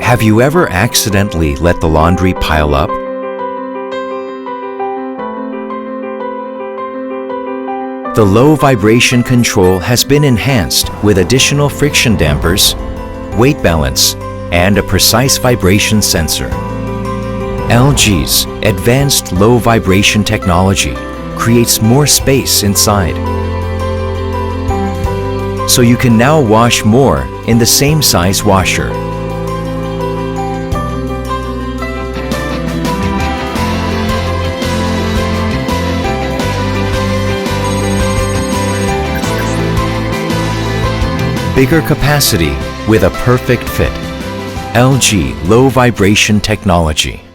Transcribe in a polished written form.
Have you ever accidentally let the laundry pile up? The low vibration control has been enhanced with additional friction dampers, weight balance, and a precise vibration sensor. LG's advanced low vibration technology creates more space inside. So you can now wash more in the same size washer. Bigger capacity with a perfect fit. LG low vibration technology.